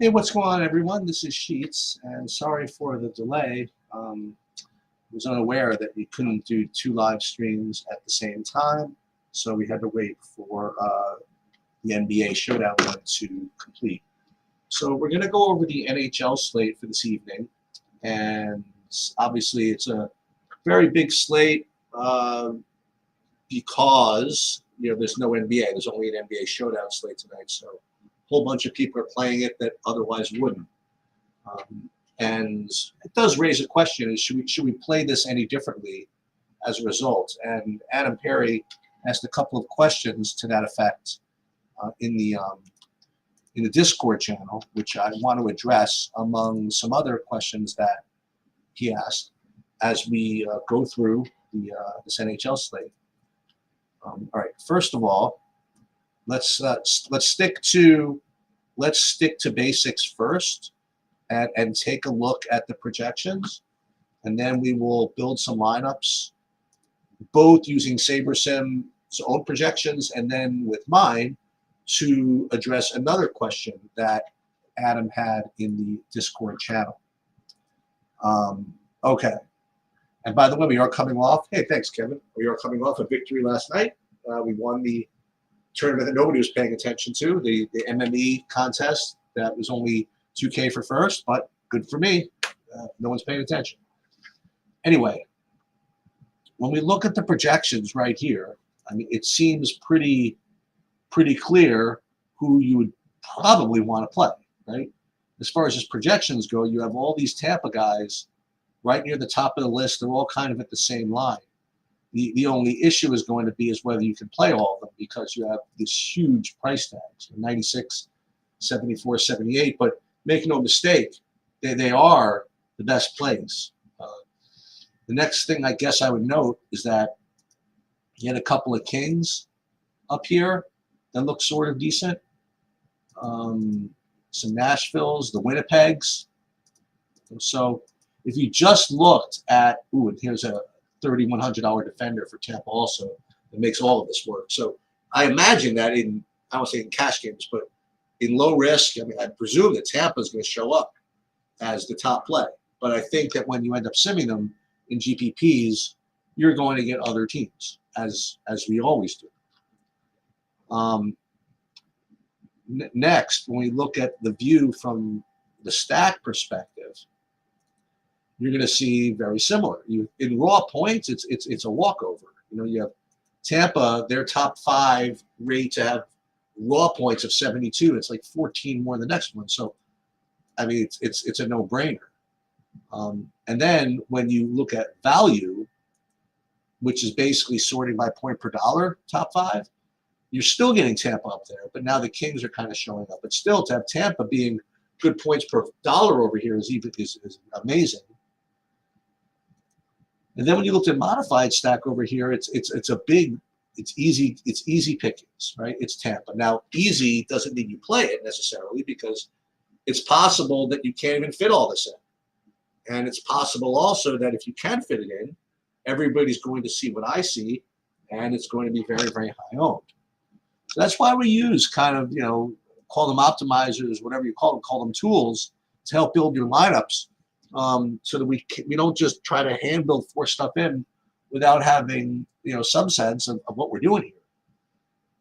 Hey, what's going on, everyone? This is Sheets, and sorry for the delay. I was unaware that we couldn't do two live streams at the same time, so we had to wait for the NBA Showdown one to complete. So we're going to go over the NHL slate for this evening, and obviously it's a very big slate because there's no NBA. There's only an NBA Showdown slate tonight, so a whole bunch of people are playing it that otherwise wouldn't. And it does raise a question: is should we play this any differently as a result? And Adam Perry asked a couple of questions to that effect in the Discord channel, which I want to address among some other questions that he asked as we go through this NHL slate. All right. First of all, let's stick to basics first. And take a look at the projections, and then we will build some lineups, both using SaberSim's own projections and then with mine to address another question that Adam had in the Discord channel. Okay. And by the way, we are coming off. Hey, thanks, Kevin. We are coming off a victory last night. We won the tournament that nobody was paying attention to, the MME contest that was only 2K for first, but good for me. No one's paying attention. Anyway, when we look at the projections right here, I mean, it seems pretty clear who you would probably want to play, right? As far as just projections go, you have all these Tampa guys right near the top of the list. They're all kind of at the same line. The only issue is going to be is whether you can play all of them, because you have these huge price tags, 96, 74, 78, but make no mistake, they are the best plays. The next thing I guess I would note is that you had a couple of Kings up here that look sort of decent. Some Nashvilles, the Winnipegs. So if you just looked at, and here's a $3,100 defender for Tampa also, that makes all of this work. So I imagine that I won't say in cash games, but in low risk, I mean, I presume that Tampa is going to show up as the top play. But I think that when you end up simming them in GPPs, you're going to get other teams, as we always do. Next, when we look at the view from the stack perspective, you're going to see very similar. In raw points, it's a walkover. You have Tampa, their top 5 rate to have raw points of 72. It's like 14 more than the next one. So, I mean, it's a no-brainer. And then when you look at value, which is basically sorting by point per dollar, top 5, you're still getting Tampa up there. But now the Kings are kind of showing up. But still, to have Tampa being good points per dollar over here is amazing. And then when you look at modified stack over here, it's easy pickings, right? It's Tampa. Now, easy doesn't mean you play it necessarily, because it's possible that you can't even fit all this in. And it's possible also that if you can fit it in, everybody's going to see what I see, and it's going to be very, very high owned. So that's why we use kind of, call them optimizers, whatever you call them tools to help build your lineups, so that we don't just try to hand build force stuff in without having some sense of what we're doing here.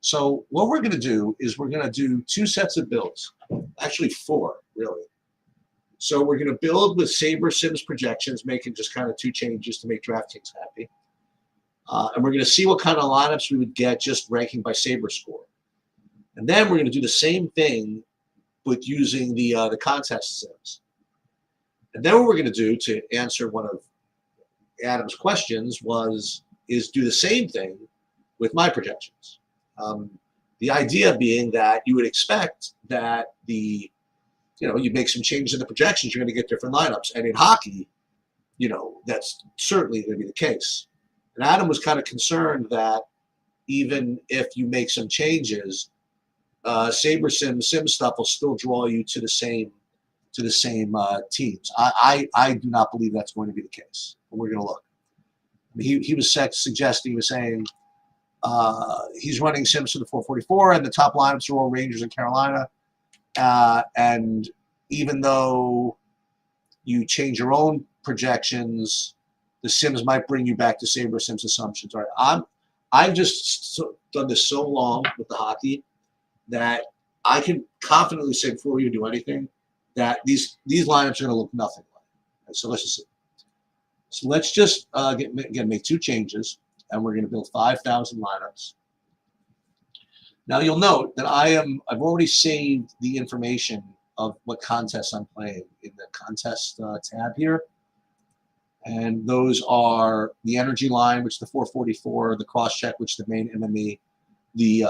So what we're going to do is we're going to do 2 sets of builds, actually 4 really. So we're going to build with SaberSim's projections, making just kind of 2 changes to make DraftKings happy, and we're going to see what kind of lineups we would get just ranking by Saber score, and then we're going to do the same thing but using the contest sims. And then what we're going to do to answer one of Adam's questions is do the same thing with my projections. The idea being that you would expect that you make some changes in the projections, you're going to get different lineups. And in hockey, that's certainly going to be the case. And Adam was kind of concerned that even if you make some changes, SaberSim sim stuff will still draw you to the same teams. I do not believe that's going to be the case. But we're going to look. He was suggesting, he was saying he's running sims to the 444, and the top lineups are all Rangers and Carolina. And even though you change your own projections, the sims might bring you back to Saber Sims assumptions. All right, I've just done this so long with the hockey that I can confidently say before we do anything that these lineups are going to look nothing like. Right, so let's just see. So let's just make 2 changes, and we're going to build 5,000 lineups. Now you'll note that I've already saved the information of what contests I'm playing in the contest tab here. And those are the energy line, which is the 444, the cross check, which is the main MME, the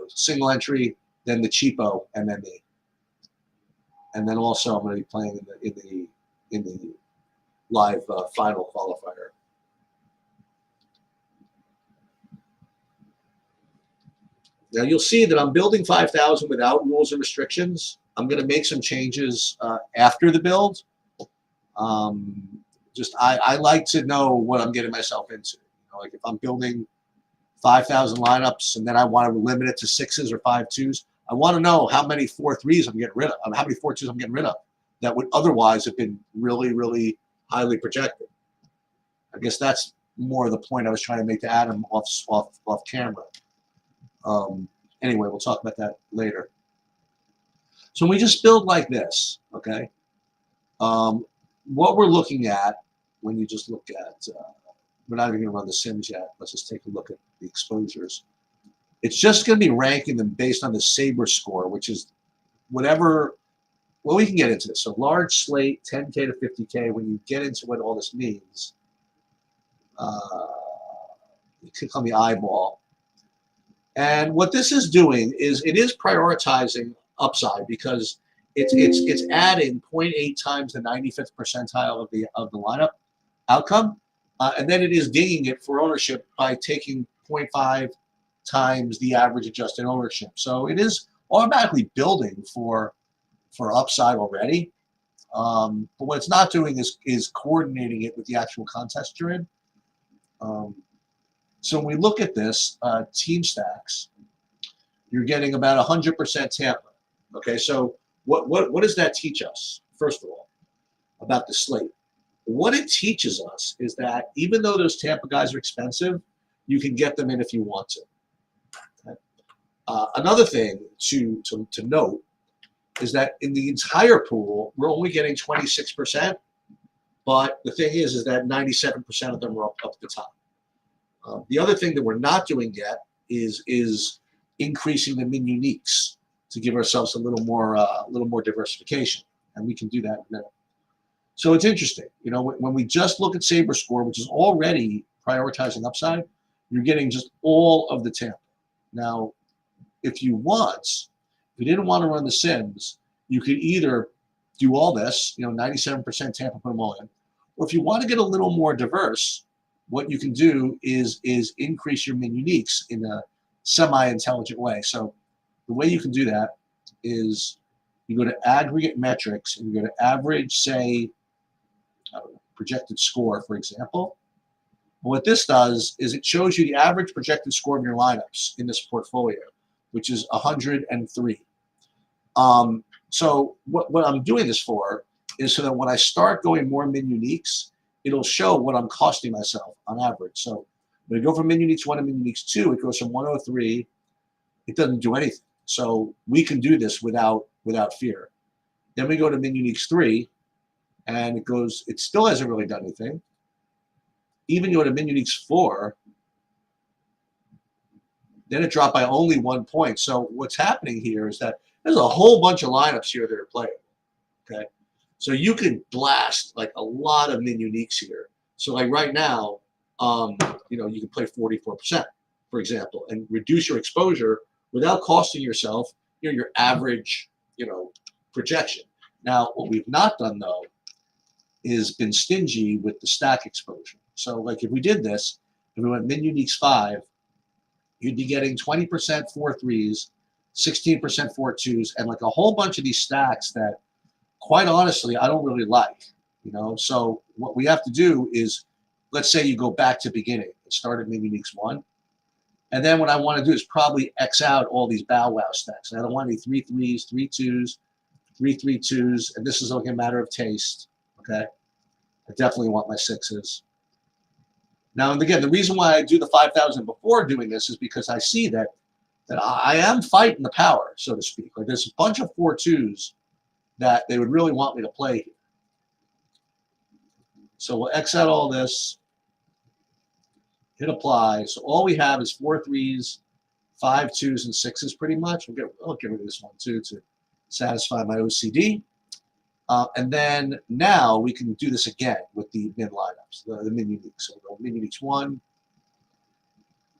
single entry, then the cheapo MME. And then also I'm going to be playing in the live final qualifier. Now you'll see that I'm building 5,000 without rules and restrictions. I'm going to make some changes after the build. I like to know what I'm getting myself into. Like if I'm building 5,000 lineups and then I want to limit it to 6s or 5-2s, I want to know how many 4-3s I'm getting rid of, how many 4-2s I'm getting rid of that would otherwise have been really, really highly projected. I guess that's more of the point I was trying to make to Adam off camera. Anyway, we'll talk about that later. So we just build like this, okay? What we're looking at when you just look at, we're not even going to run the sims yet. Let's just take a look at the exposures. It's just going to be ranking them based on the Saber score, which is whatever, well, we can get into this. So large slate, 10K to 50K, when you get into what all this means, you click on the eyeball. And what this is doing is it is prioritizing upside because it's adding 0.8 times the 95th percentile of the lineup outcome, and then it is dinging it for ownership by taking 0.5 times the average adjusted ownership. So it is automatically building for upside already. But what it's not doing is coordinating it with the actual contest you're in. So when we look at this team stacks, you're getting about 100% Tampa. Okay, so what does that teach us? First of all, about the slate. What it teaches us is that even though those Tampa guys are expensive, you can get them in if you want to. Okay? Another thing to note is that in the entire pool, we're only getting 26%, but the thing is that 97% of them are up at the top. The other thing that we're not doing yet is increasing the min uniques to give ourselves a little more diversification, and we can do that in a minute. So it's interesting, when we just look at Saber score, which is already prioritizing upside, you're getting just all of the Tampa. Now, if you didn't want to run the Sims, you could either do all this, 97% Tampa, put them all in, or if you want to get a little more diverse, what you can do is increase your min uniques in a semi-intelligent way. So the way you can do that is you go to aggregate metrics and you go to average, say, projected score, for example. And what this does is it shows you the average projected score of your lineups in this portfolio, which is 103. So what I'm doing this for is so that when I start going more min uniques, it'll show what I'm costing myself on average. So when I go from min uniques 1 to min uniques 2, it goes from 103. It doesn't do anything. So we can do this without fear. Then we go to min uniques 3, and it still hasn't really done anything. Even go to min uniques 4, then it dropped by only 1 point. So what's happening here is that there's a whole bunch of lineups here that are playable. Okay, so you can blast like a lot of min uniques here. So like right now, you can play 44%, for example, and reduce your exposure without costing yourself your average projection. Now, what we've not done though is been stingy with the stack exposure. So like if we did this, if we went min uniques 5, you'd be getting 20% 4-3s, 16% 4-2s, and like a whole bunch of these stacks that, quite honestly, I don't really like. So what we have to do is, let's say you go back to beginning and start at min uniques 1, and then what I want to do is probably X out all these bow wow stacks. And I don't want any 3-3s, 3-2s, 3-3-2s, and this is like a matter of taste. Okay, I definitely want my 6s. Now, and again, the reason why I do the 5,000 before doing this is because I see that I am fighting the power, so to speak. Like there's a bunch of 4-2s that they would really want me to play here. So we'll X out all this, hit apply. So all we have is 4 3s, 5 2s, and 6s pretty much. I'll get rid of this one too to satisfy my OCD. And then now we can do this again with the min lineups, the min uniques. So we'll go min uniques 1.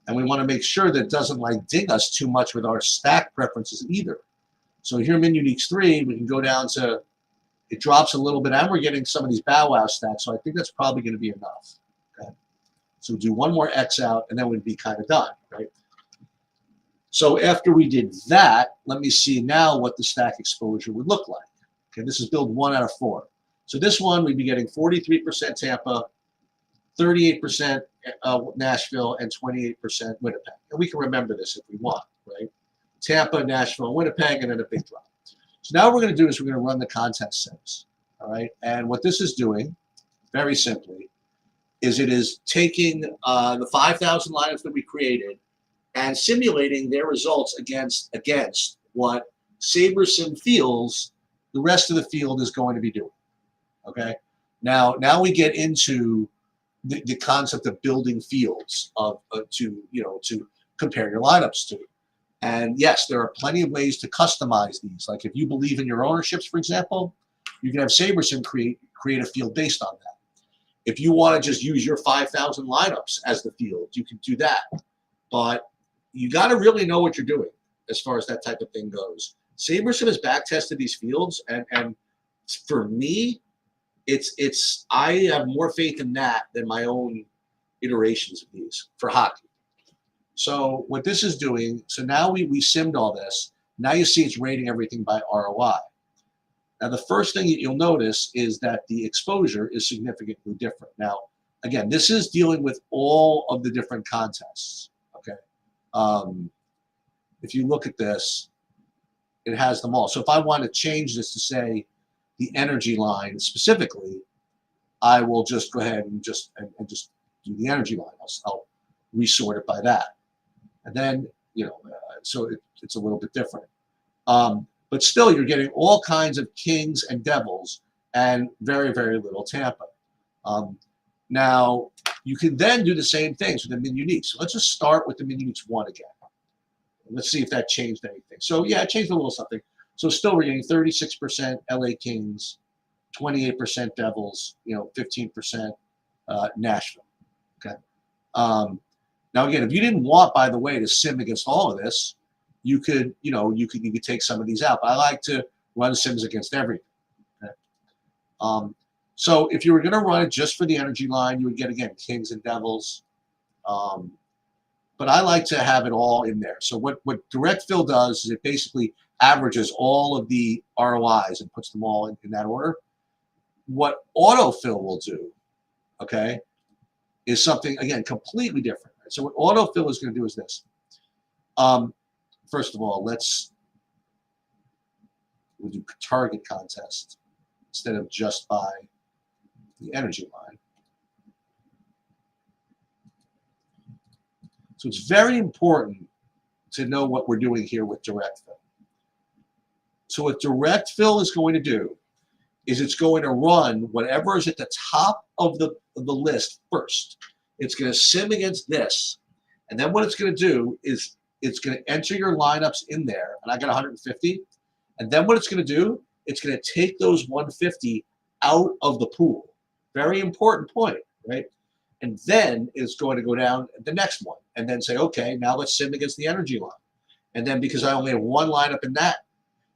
And we want to make sure that it doesn't like ding us too much with our stack preferences either. So here min uniques 3, we can go down to, it drops a little bit, and we're getting some of these bow wow stacks. So I think that's probably going to be enough. Okay. So we'll do one more X out, and then we'd be kind of done, right? So after we did that, let me see now what the stack exposure would look like. Okay, this is build 1 out of 4. So this one, we'd be getting 43% Tampa, 38% Nashville, and 28% Winnipeg. And we can remember this if we want, right? Tampa, Nashville, Winnipeg, and then a big drop. So now what we're going to do is we're going to run the contest sims, all right? And what this is doing, very simply, is it is taking the 5,000 lineups that we created and simulating their results against what SaberSim feels the rest of the field is going to be doing, okay? Now we get into the concept of building fields to compare your lineups to. And yes, there are plenty of ways to customize these. Like if you believe in your ownerships, for example, you can have SaberSim create a field based on that. If you want to just use your 5,000 lineups as the field, you can do that. But you got to really know what you're doing as far as that type of thing goes. SaberSim has back-tested these fields, and for me, I have more faith in that than my own iterations of these for hockey. So what this is doing, so now we simmed all this. Now you see it's rating everything by ROI. Now the first thing you'll notice is that the exposure is significantly different. Now, again, this is dealing with all of the different contests, okay? If you look at this, it has them all. So if I want to change this to say the energy line specifically, I will just go ahead and just do the energy line. I'll resort it by that. And then, so it's a little bit different. But still, you're getting all kinds of Kings and Devils and very, very little Tampa. Now, you can then do the same things with the min uniques. So let's just start with the min uniques 1 again. Let's see if that changed anything. So yeah, it changed a little something. So still we're getting 36% LA Kings, 28% Devils, 15% Nashville. Okay. Now again, if you didn't want, by the way, to sim against all of this, you could take some of these out. But I like to run sims against everything. Okay. So if you were going to run it just for the energy line, you would get again Kings and Devils. But I like to have it all in there. So what direct fill does is it basically averages all of the ROIs and puts them all in that order. What autofill will do, okay, is something, again, completely different. Right? So what autofill is going to do is this. First of all, we'll do target contest instead of just by the energy line. So it's very important to know what we're doing here with direct fill. So what direct fill is going to do is it's going to run whatever is at the top of the list first. It's going to sim against this. And then what it's going to do is it's going to enter your lineups in there. And I got 150. And then what it's going to do, it's going to take those 150 out of the pool. Very important point, right? And then it's going to go down the next one and then say, okay, now let's sim against the energy line. And then because I only have one lineup in that,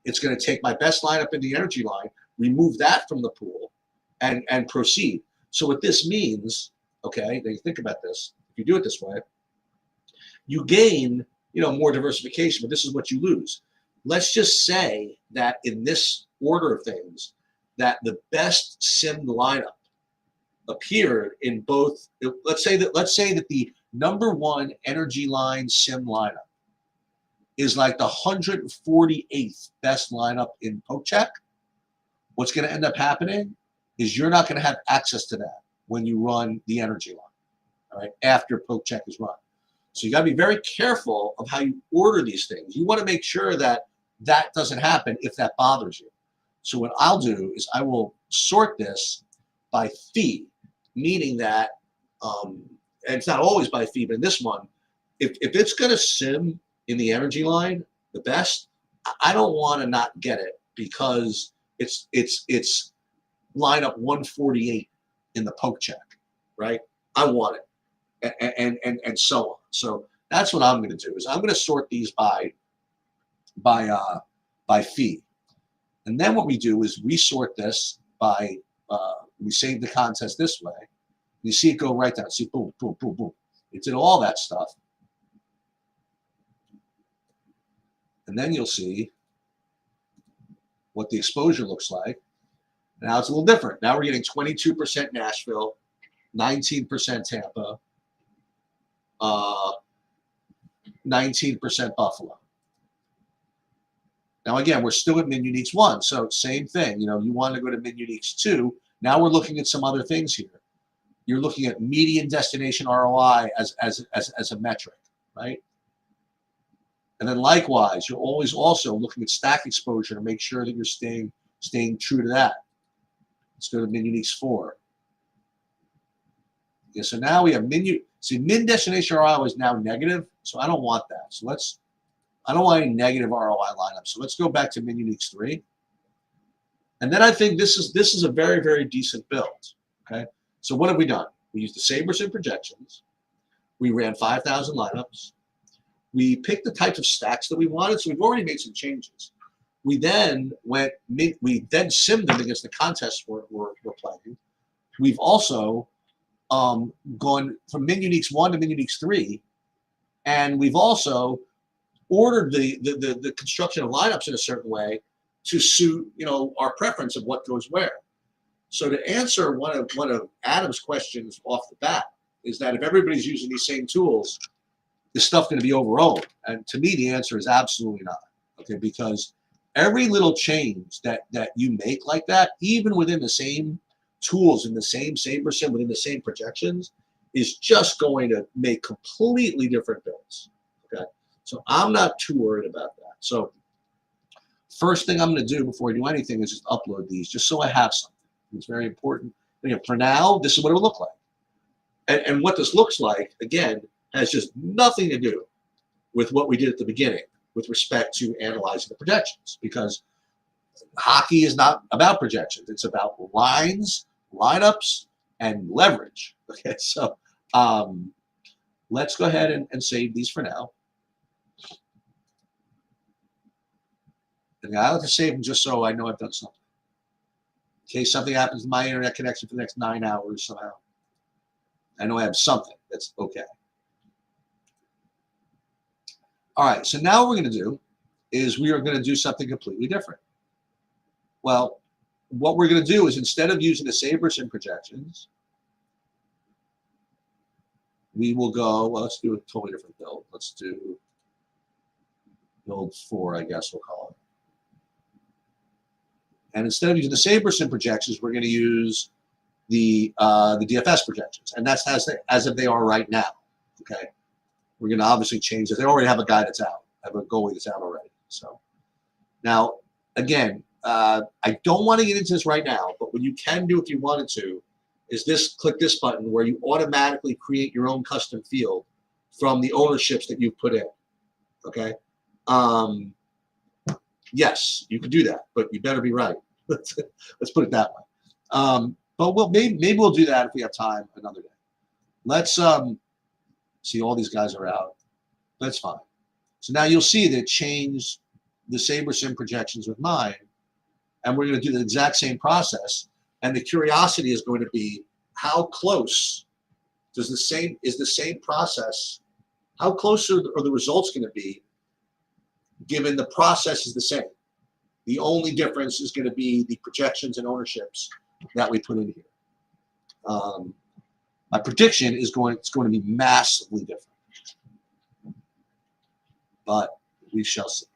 it's going to take my best lineup in the energy line, remove that from the pool, and proceed. So what this means, okay, now you think about this, if you do it this way, you gain, more diversification, but this is what you lose. Let's just say that in this order of things, that the best simmed lineup appeared in both. Let's say that the #1 energy line sim lineup is like the 148th best lineup in PokeCheck, what's going to end up happening is you're not going to have access to that when you run the energy line, all right, after poke check is run. So you got to be very careful of how you order these things. You want to make sure that that doesn't happen if that bothers you. So what I'll do is I will sort this by fee, meaning that, and it's not always by fee, but in this one, if it's going to sim in the energy line the best, I don't want to not get it because it's lineup 148 in the poke check, right? I want it, and so on. So that's what I'm going to do is I'm going to sort these by fee, and then what we do is we sort this by we save the contest this way. You see it go right down. See, boom, boom, boom, boom. It did all that stuff, and then you'll see what the exposure looks like. Now it's a little different. Now we're getting 22% Nashville, 19% Tampa, 19% Buffalo. Now again, we're still at Min Uniques 1, so same thing. You know, you want to go to Min Uniques 2. Now we're looking at some other things here. You're looking at median destination ROI as a metric, right? And then likewise, you're always also looking at stack exposure to make sure that you're staying true to that. Let's go to Min Uniques 4. Yeah, so now we have min destination ROI is now negative, so I don't want that. So I don't want any negative ROI lineup. So let's go back to Min Uniques 3. And then I think this is a very, very decent build. Okay. So what have we done? We used the Sabres and projections. We ran 5,000 lineups. We picked the types of stacks that we wanted. So we've already made some changes. We then simmed them against the contests we're playing. We've also gone from Min Uniques 1 to Min Uniques 3, and we've also ordered the construction of lineups in a certain way to suit, you know, our preference of what goes where. So to answer one of Adam's questions off the bat is that if everybody's using these same tools, is stuff going to be overowned? And to me, the answer is absolutely not. Okay, because every little change that you make like that, even within the same tools in the same Sabre sim within the same projections, is just going to make completely different builds. Okay, so I'm not too worried about that. So first thing I'm going to do before I do anything is just upload these, just so I have something. It's very important. You know, for now, this is what it would look like. And what this looks like, again, has just nothing to do with what we did at the beginning with respect to analyzing the projections, because hockey is not about projections. It's about lines, lineups, and leverage. Okay, so let's go ahead and save these for now. And I like to save them just so I know I've done something. In case something happens to my internet connection for the next 9 hours somehow, I know I have something that's okay. All right, so now what we're going to do is we are going to do something completely different. Well, what we're going to do is instead of using the Sabres and projections, we will go, well, let's do a totally different build. Let's do build 4, I guess we'll call it. And instead of using the Sabres and projections, we're going to use the DFS projections. And that's as if they are right now, okay? We're going to obviously change it. They already have a guy that's out. I have a goalie that's out already. So now, again, I don't want to get into this right now, but what you can do if you wanted to is click this button where you automatically create your own custom field from the ownerships that you've put in, okay? Yes, you can do that, but you better be right. Let's put it that way. But maybe we'll do that if we have time another day. Let's see, all these guys are out. That's fine. So now you'll see that it changed the Sabre sim projections with mine, and we're going to do the exact same process. And the curiosity is going to be how close is the same process? How close are the results going to be given the process is the same? The only difference is going to be the projections and ownerships that we put in here. My prediction is it's going to be massively different, but we shall see.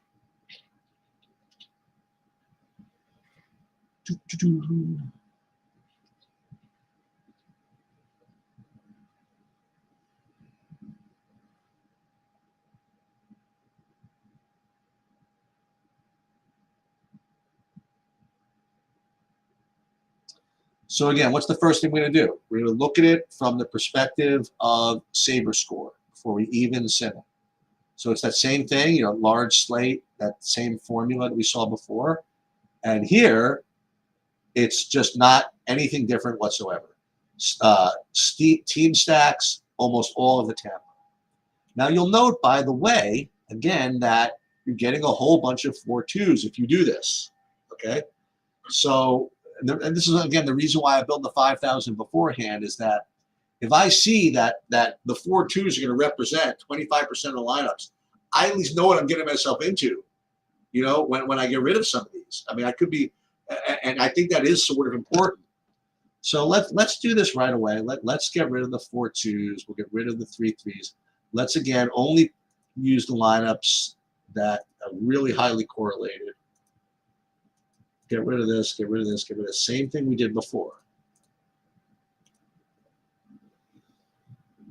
So again, what's the first thing we're going to do? We're going to look at it from the perspective of Sabre score before we even send it. So it's that same thing, you know, large slate, that same formula that we saw before. And here, it's just not anything different whatsoever. Team stacks, almost all of the Tampa. Now you'll note, by the way, again, that you're getting a whole bunch of 4-2s if you do this, okay? So, and this is, again, the reason why I built the 5,000 beforehand is that if I see that the 4-2s are going to represent 25% of the lineups, I at least know what I'm getting myself into, you know, when I get rid of some of these. I mean, I could be, and I think that is sort of important. So let's do this right away. Let's get rid of the 4-2s. We'll get rid of the 3-3s. Let's, again, only use the lineups that are really highly correlated. Get rid of this, get rid of this, get rid of this. Same thing we did before.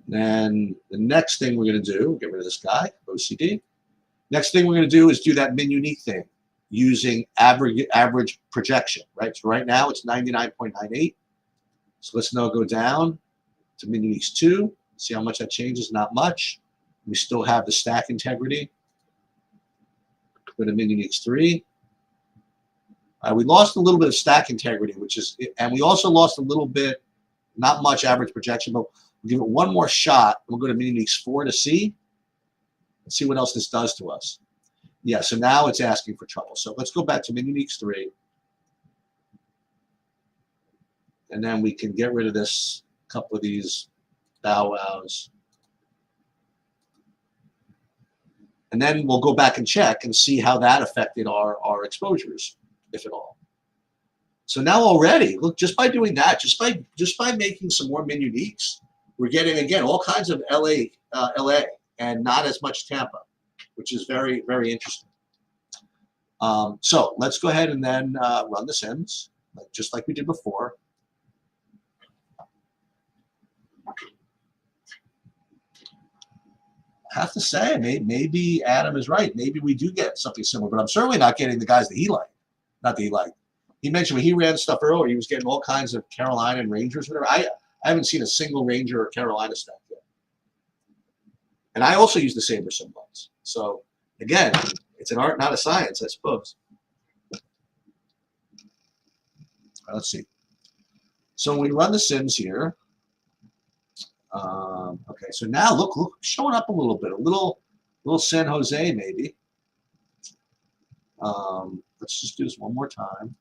Then the next thing we're going to do, get rid of this guy, OCD. Next thing we're going to do is do that min unique thing using average projection, right? So right now it's 99.98. So let's now go down to min uniques 2. See how much that changes? Not much. We still have the stack integrity. Go to min uniques 3. We lost a little bit of stack integrity, and we also lost a little bit, not much average projection, but we'll give it one more shot. We'll go to min uniques 4 to see. Let's see what else this does to us. Yeah, so now it's asking for trouble. So let's go back to min uniques 3. And then we can get rid of this couple of these bow wows. And then we'll go back and check and see how that affected our exposures, if at all. So now already, look, just by doing that, just by making some more min uniques, we're getting, again, all kinds of LA and not as much Tampa, which is very, very interesting. So let's go ahead and then run the sims, just like we did before. I have to say, maybe Adam is right. Maybe we do get something similar, but I'm certainly not getting the guys that he liked. Not that he liked. He mentioned when he ran stuff earlier, he was getting all kinds of Carolina and Rangers, whatever. I haven't seen a single Ranger or Carolina stack yet. And I also use the Sabre symbols. So, again, it's an art, not a science, I suppose. All right, let's see. So when we run the sims here, okay, so now look, showing up a little bit, a little San Jose maybe. Let's just do this one more time.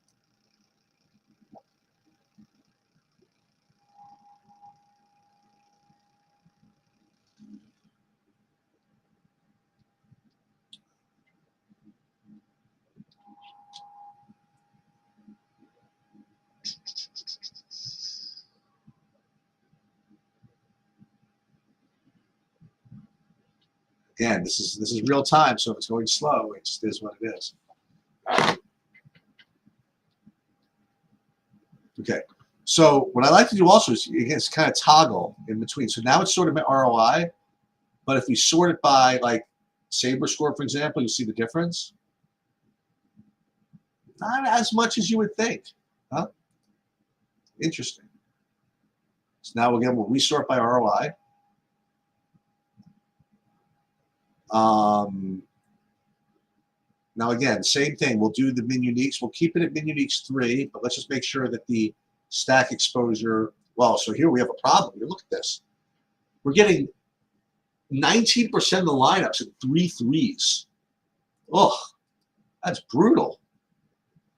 Again, this is real time, so if it's going slow, it just is what it is. Okay, so what I like to do also is, again, it's kind of toggle in between. So now it's sort of an ROI, but if we sort it by, like, Sabre score, for example, you see the difference. Not as much as you would think, huh? Interesting. So now again, we'll resort by ROI. Now again, same thing. We'll do the min uniques. We'll keep it at min uniques 3, but let's just make sure that the stack exposure. Well, so here we have a problem. Here, look at this. We're getting 19% of the lineups at 3-3s. Oh, that's brutal.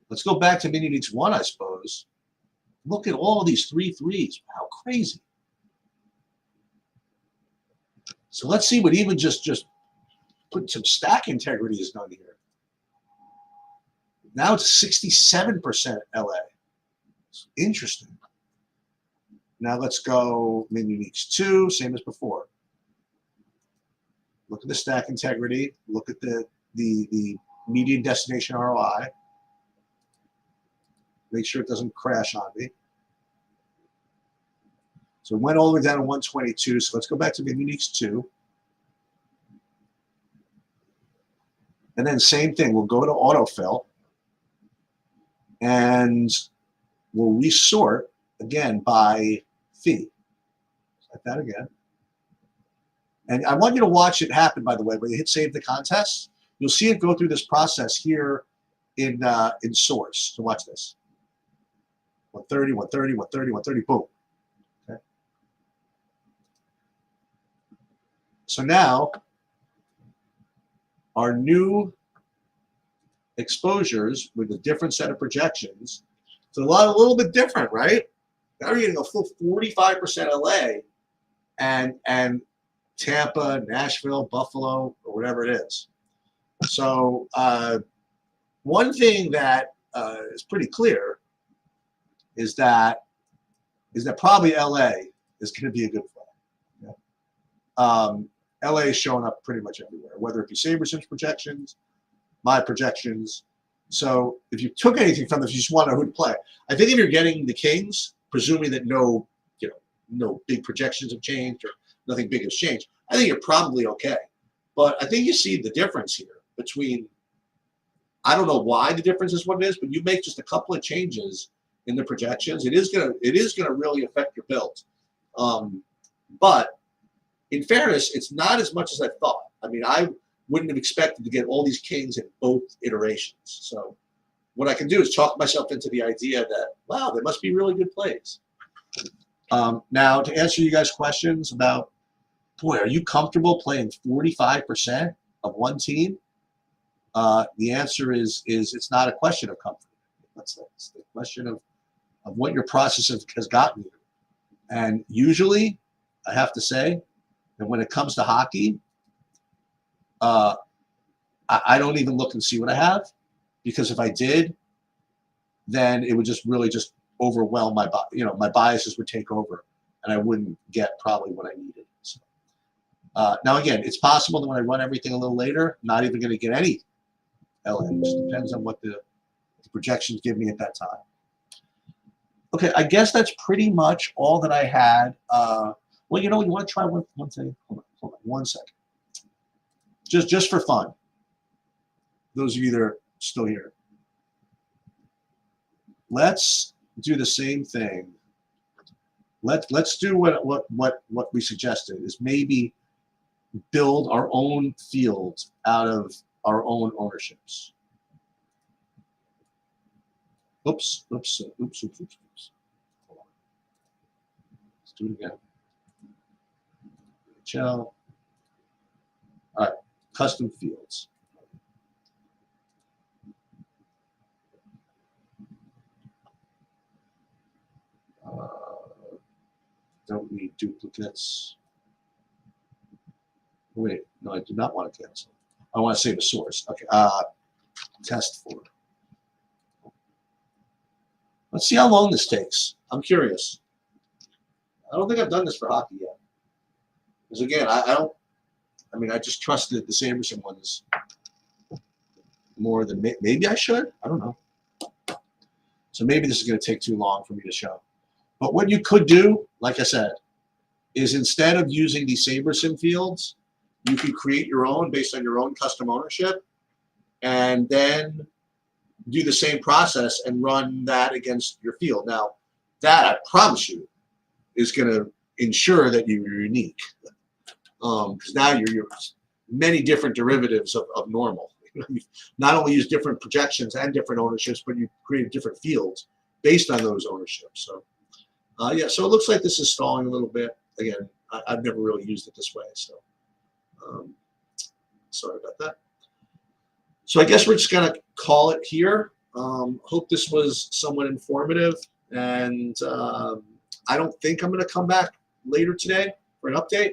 Let's go back to min uniques 1, I suppose. Look at all these 3-3s. How crazy. So let's see what even just put some stack integrity is done here. Now it's 67% LA. It's interesting. Now let's go min uniques 2, same as before. Look at the stack integrity. Look at the median destination ROI. Make sure it doesn't crash on me. So it went all the way down to 122. So let's go back to the uniques 2. And then same thing. We'll go to autofill. And we'll resort, again, by fee. Like that again. And I want you to watch it happen, by the way. When you hit save the contest, you'll see it go through this process here in source. So watch this. 130, 130, 130, 130, boom. Okay. So now our new exposures with a different set of projections. It's a little bit different, right? Now you're getting a full 45% LA and Tampa, Nashville, Buffalo, or whatever it is. So one thing that is pretty clear is that probably LA is going to be a good play. Okay? LA is showing up pretty much everywhere, whether it be SaberSim's projections, my projections. So if you took anything from this, you just want to know who to play. I think if you're getting the Kings, presuming that no big projections have changed or nothing big has changed, I think you're probably okay. But I think you see the difference here between, I don't know why the difference is what it is, but you make just a couple of changes in the projections, it is gonna really affect your build. But in fairness, it's not as much as I thought. I mean, I wouldn't have expected to get all these Kings in both iterations. So what I can do is talk myself into the idea that, wow, there must be really good plays. Now, to answer you guys' questions about, boy, are you comfortable playing 45% of one team? The answer is it's not a question of comfort. It's the question of what your process has gotten you. And usually, I have to say that when it comes to hockey, I don't even look and see what I have, because if I did, then it would just really just overwhelm my, my biases would take over, and I wouldn't get probably what I needed. So, now again, it's possible that when I run everything a little later, I'm not even going to get any LA. It just depends on what the projections give me at that time. Okay, I guess that's pretty much all that I had. Well, you want to try one thing? Hold on 1 second. Just for fun. Those of you that are still here. Let's do the same thing. Let's do what we suggested, is maybe build our own field out of our own ownerships. Oops. Hold on. Let's do it again. NHL. All right, custom fields. Don't need duplicates. Wait, no, I do not want to cancel. I want to save a source. Okay, test for. Let's see how long this takes. I'm curious. I don't think I've done this for hockey yet. Because again, I just trusted the SaberSim ones more than maybe I should. I don't know. So maybe this is going to take too long for me to show. But what you could do, like I said, is instead of using these SaberSim fields, you can create your own based on your own custom ownership, and then do the same process and run that against your field. Now, that, I promise you, is going to ensure that you're unique. Because now you're many different derivatives of normal. You not only use different projections and different ownerships, but you create different fields based on those ownerships. So, yeah, so it looks like this is stalling a little bit. Again, I've never really used it this way, so sorry about that. So I guess we're just going to call it here. Hope this was somewhat informative, and I don't think I'm going to come back later today for an update.